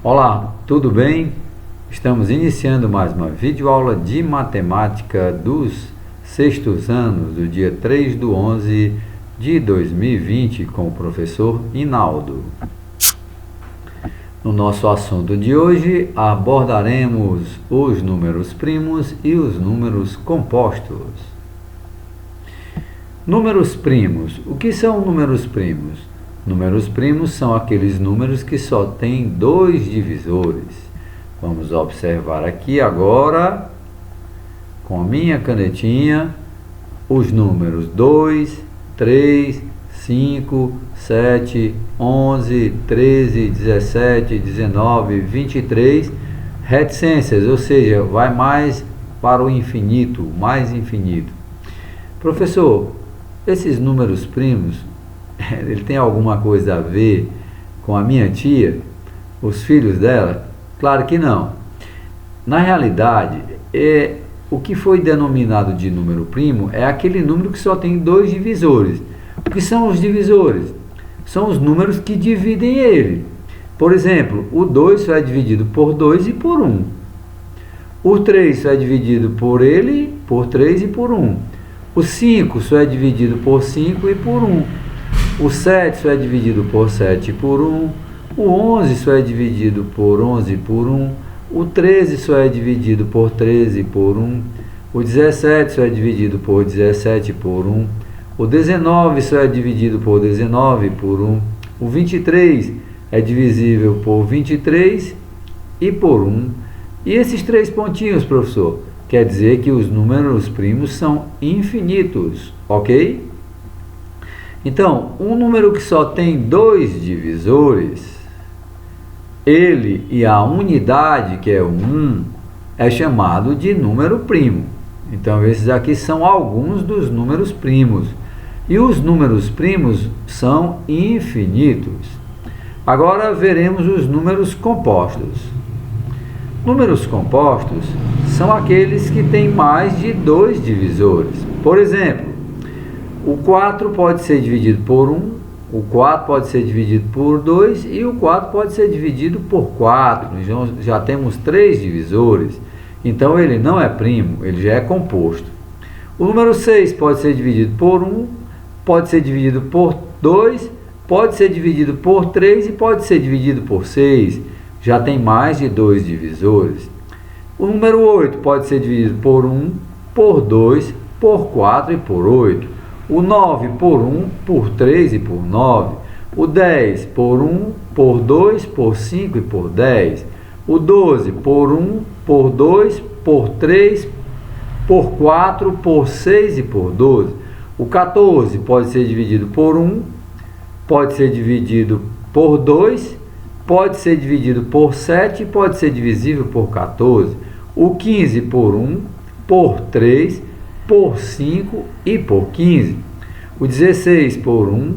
Olá, tudo bem? Estamos iniciando mais uma videoaula de matemática dos sextos anos, do dia 3/11 de 2020, com o professor Inaldo. No nosso assunto de hoje, abordaremos os números primos e os números compostos. Números primos. O que são números primos? Números primos são aqueles números que só têm dois divisores. Vamos observar aqui agora, com a minha canetinha, os números 2, 3, 5, 7, 11, 13, 17, 19, 23, reticências, ou seja, vai mais para o infinito, mais infinito. Professor, esses números primos, ele tem alguma coisa a ver com a minha tia, os filhos dela? Claro que não. Na realidade, o que foi denominado de número primo é aquele número que só tem dois divisores. O que são os divisores? São os números que dividem ele. Por exemplo, o 2 só é dividido por 2 e por 1. O 3 só é dividido por ele, por 3 e por 1. O 5 só é dividido por 5 e por 1. O 7 só é dividido por 7 e por 1. O 11 só é dividido por 11 e por 1. O 13 só é dividido por 13 e por 1. O 17 só é dividido por 17 e por 1. O 19 só é dividido por 19 e por 1. O 23 é divisível por 23 e por 1. E esses três pontinhos, professor, quer dizer que os números primos são infinitos, ok? Então, um número que só tem dois divisores, ele e a unidade, que é o 1, é chamado de número primo. Então, esses aqui são alguns dos números primos. E os números primos são infinitos. Agora veremos os números compostos. Números compostos são aqueles que têm mais de dois divisores. Por exemplo, o 4 pode ser dividido por 1, o 4 pode ser dividido por 2 e o 4 pode ser dividido por 4. Então, já temos três divisores. Então, ele não é primo, ele já é composto. O número 6 pode ser dividido por 1, pode ser dividido por 2, pode ser dividido por 3 e pode ser dividido por 6. Já tem mais de dois divisores. O número 8 pode ser dividido por 1, por 2, por 4 e por 8. O 9 por 1, por 3 e por 9. O 10 por 1, por 2, por 5 e por 10. O 12 por 1, por 2, por 3, por 4, por 6 e por 12. O 14 pode ser dividido por 1, pode ser dividido por 2, pode ser dividido por 7 e pode ser divisível por 14. O 15 por 1, por 3, por 5 e por 15. O 16 por 1,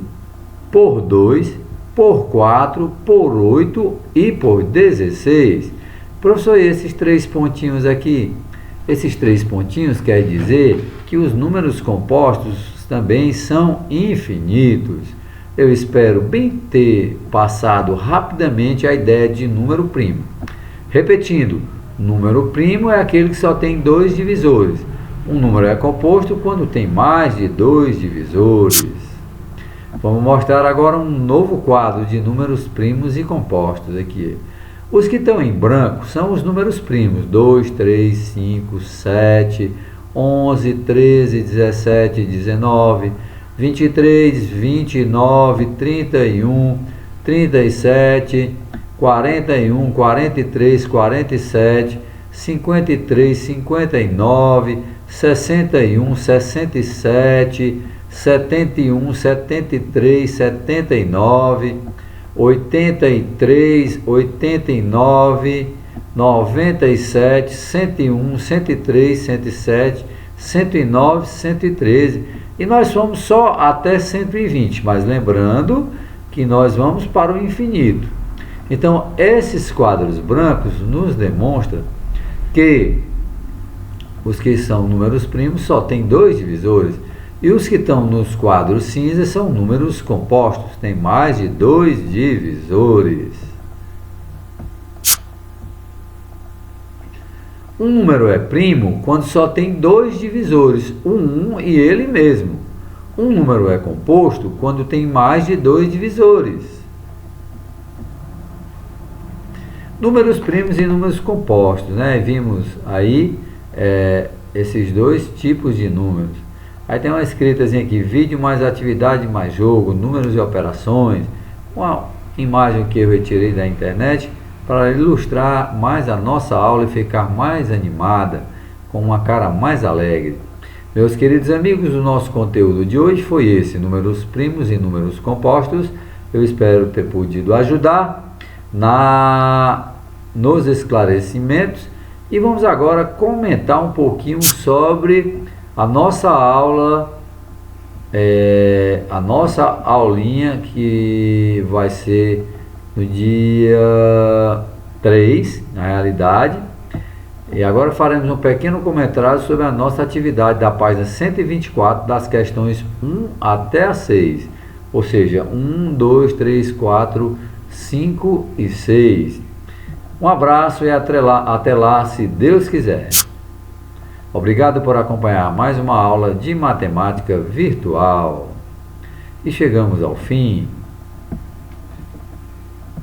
por 2, por 4, por 8 e por 16. Professor, e esses três pontinhos aqui? Esses três pontinhos quer dizer que os números compostos também são infinitos. Eu espero bem ter passado rapidamente a ideia de número primo. Repetindo, número primo é aquele que só tem dois divisores. Um número é composto quando tem mais de dois divisores. Vamos mostrar agora um novo quadro de números primos e compostos aqui. Os que estão em branco são os números primos: 2, 3, 5, 7, 11, 13, 17, 19, 23, 29, 31, 37, 41, 43, 47, 53, 59, 61, 67, 71, 73, 79, 83, 89, 97, 101, 103, 107, 109, 113. E nós fomos só até 120, mas lembrando que nós vamos para o infinito. Então, esses quadros brancos nos demonstram que os que são números primos só tem dois divisores. E os que estão nos quadros cinza são números compostos, tem mais de dois divisores. Um número é primo quando só tem dois divisores, o 1 e ele mesmo. Um número é composto quando tem mais de dois divisores. Números primos e números compostos, né? Vimos aí esses dois tipos de números. Aí tem uma escritazinha aqui: vídeo mais atividade mais jogo, números e operações. Uma imagem que eu retirei da internet para ilustrar mais a nossa aula e ficar mais animada, com uma cara mais alegre. Meus queridos amigos, o nosso conteúdo de hoje foi esse: números primos e números compostos. Eu espero ter podido ajudar nos esclarecimentos, e vamos agora comentar um pouquinho sobre a nossa aula, a nossa aulinha que vai ser no dia 3, na realidade. E agora faremos um pequeno comentário sobre a nossa atividade da página 124, das questões 1 até a 6, ou seja, 1, 2, 3, 4, 5 e 6. Um abraço e até lá, se Deus quiser. Obrigado por acompanhar mais uma aula de matemática virtual. E chegamos ao fim.